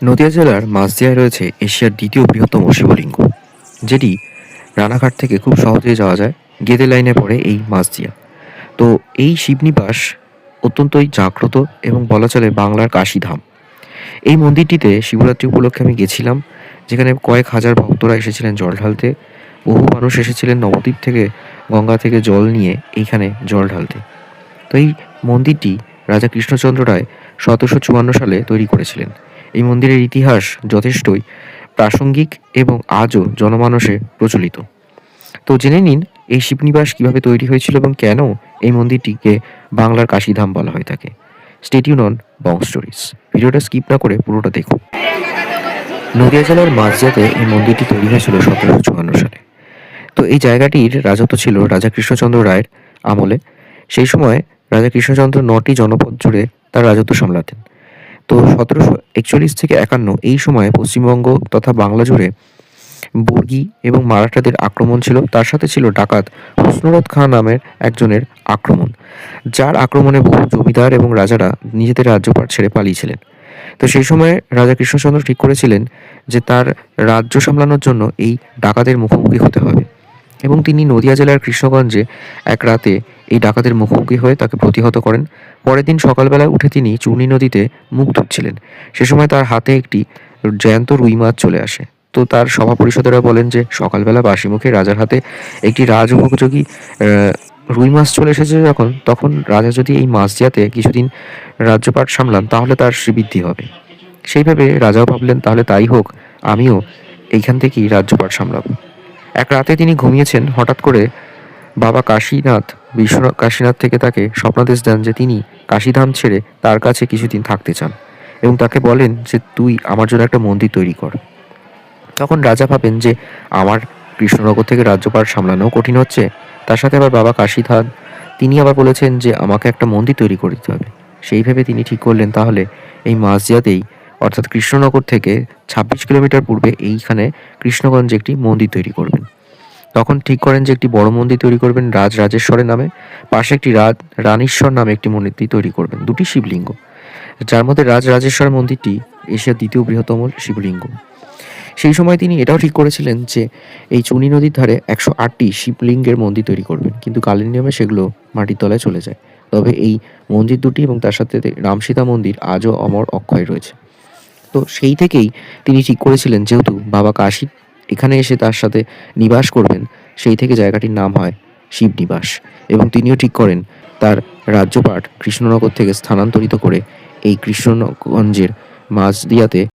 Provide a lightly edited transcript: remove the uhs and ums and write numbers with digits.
নদিয়া জেলার মাঝদিয়ায় রয়েছে এশিয়ার দ্বিতীয় বৃহত্তম শিবলিঙ্গ, যেটি রানাঘাট থেকে খুব সহজেই যাওয়া যায়। গেদে লাইনে পড়ে এই মাঝদিয়া। তো এই শিবনিবাস অত্যন্তই জাগ্রত এবং বলা চলে বাংলার কাশীধাম। এই মন্দিরটিতে শিবরাত্রি উপলক্ষে আমি গেছিলাম, যেখানে কয়েক হাজার ভক্তরা এসেছিলেন জল ঢালতে। বহু মানুষ এসেছিলেন নবদ্বীপ থেকে, গঙ্গা থেকে জল নিয়ে এইখানে জল ঢালতে। তো এই মন্দিরটি রাজা কৃষ্ণচন্দ্র রায় ১৭৫৪ সালে তৈরি করেছিলেন। এই মন্দিরের ইতিহাস যথেষ্টই প্রাসঙ্গিক এবং আজও জনমানসে প্রচলিত। তো জেনে নিন এই শিবনিবাস কিভাবে তৈরি হয়েছিল এবং কেন এই মন্দিরটিকে বাংলার কাশীধাম বলা হয়ে থাকে। Stay tune on Bong stories. ভিডিওটা স্কিপ না করে পুরোটা দেখুন। নদিয়া জেলার মাঝদিয়াতে এই মন্দিরটি তৈরি হয়েছিল ১৭৫৪ সালে। তো এই জায়গাটির রাজত্ব ছিল রাজা কৃষ্ণচন্দ্র রায়ের আমলে। সেই সময় রাজা কৃষ্ণচন্দ্র ৯টি জনপদ জুড়ে তার রাজত্ব সামলাতেন। তো ১৭৪১ থেকে ৫১ এই সময়ে পশ্চিমবঙ্গ তথা বাংলা জুড়ে বর্গী এবং মারাঠাদের আক্রমণ ছিল। তার সাথে ছিল ডাকাত হুসনুরত খাঁ নামের একজনের আক্রমণ, যার আক্রমণে বহু জমিদার এবং রাজারা নিজেদের রাজ্যপাট ছেড়ে পালিয়েছিলেন। তো সেই সময় রাজা কৃষ্ণচন্দ্র ঠিক করেছিলেন যে তার রাজ্য সামলানোর জন্য এই ডাকাতের মুখোমুখি হতে হবে, এবং তিনি নদিয়া জেলার কৃষ্ণগঞ্জে এক রাতে এই ডাকাতের মুখোমুখি হয়ে তাকে প্রতিহত করেন। পরের দিন সকালবেলায় উঠে তিনি চূর্ণী নদীতে মুখ ধুচ্ছিলেন। সে সময় তার হাতে একটি জ্যান্ত রুই মাছ চলে আসে। তো তার সভা পরিষদেরা বলেন যে সকালবেলা বাসি মুখে রাজার হাতে একটি রাজউপযোগী রুই মাছ চলে এসেছে, তখন রাজা যদি এই মাছ দিয়াতে কিছুদিন রাজ্যপাট সামলান তাহলে তার শ্রীবৃদ্ধি হবে। সেই ভেবে রাজাও ভাবলেন তাহলে তাই হোক, আমিও এইখান থেকেই রাজ্যপাট সামলাব। এক রাতে তিনি ঘুমিয়েছেন, হঠাৎ করে বাবা বিশ্বনাথ কাশীনাথ থেকে তাকে স্বপ্নাদেশ দেন যে তিনি কাশীধাম ছেড়ে তার কাছে কিছুদিন থাকতে চান, এবং তাকে বলেন যে তুই আমার জন্য একটা মন্দির তৈরি কর। তখন রাজা ভাবেন যে আমার কৃষ্ণনগর থেকে রাজ্যপাট সামলানো কঠিন হচ্ছে, তার সাথে আবার বাবা কাশীধাম তিনি আবার বলেছেন যে আমাকে একটা মন্দির তৈরি করে দিতে হবে। সেই ভেবে তিনি ঠিক করলেন তাহলে এই মাঝদিয়াতেই, অর্থাৎ কৃষ্ণনগর থেকে ২৬ কিলোমিটার পূর্বে এইখানে কৃষ্ণগঞ্জে একটি মন্দির তৈরি করবেন। তখন ঠিক করেন যে একটি বড় মন্দির তৈরি করবেন রাজরাজেশ্বরের নামে, পাশে একটি রানীশ্বর নামে একটি মন্দির তৈরি করবেন, দুটি শিবলিঙ্গ, যার মধ্যে রাজরাজেশ্বর মন্দিরটি এশিয়ার দ্বিতীয় বৃহত্তম শিবলিঙ্গ। সেই সময় তিনি এটাও ঠিক করেছিলেন যে এই চুনি নদীর ধারে ১০৮টি শিবলিঙ্গের মন্দির তৈরি করবেন, কিন্তু কালের নিয়মে সেগুলো মাটির তলায় চলে যায়। তবে এই মন্দির দুটি এবং তার সাথে রামসীতা মন্দির আজও অমর অক্ষয় রয়েছে। তো সেই থেকেই তিনি ঠিক করেছিলেন যেহেতু বাবা কাশী এখানে এসে তার সাথে নিবাস করবেন, সেই থেকে জায়গাটির নাম হয় শিবনিবাস। এবং তিনিও ঠিক করেন তার রাজ্যপাট কৃষ্ণনগর থেকে স্থানান্তরিত করে এই কৃষ্ণগঞ্জের মাঝদিয়াতে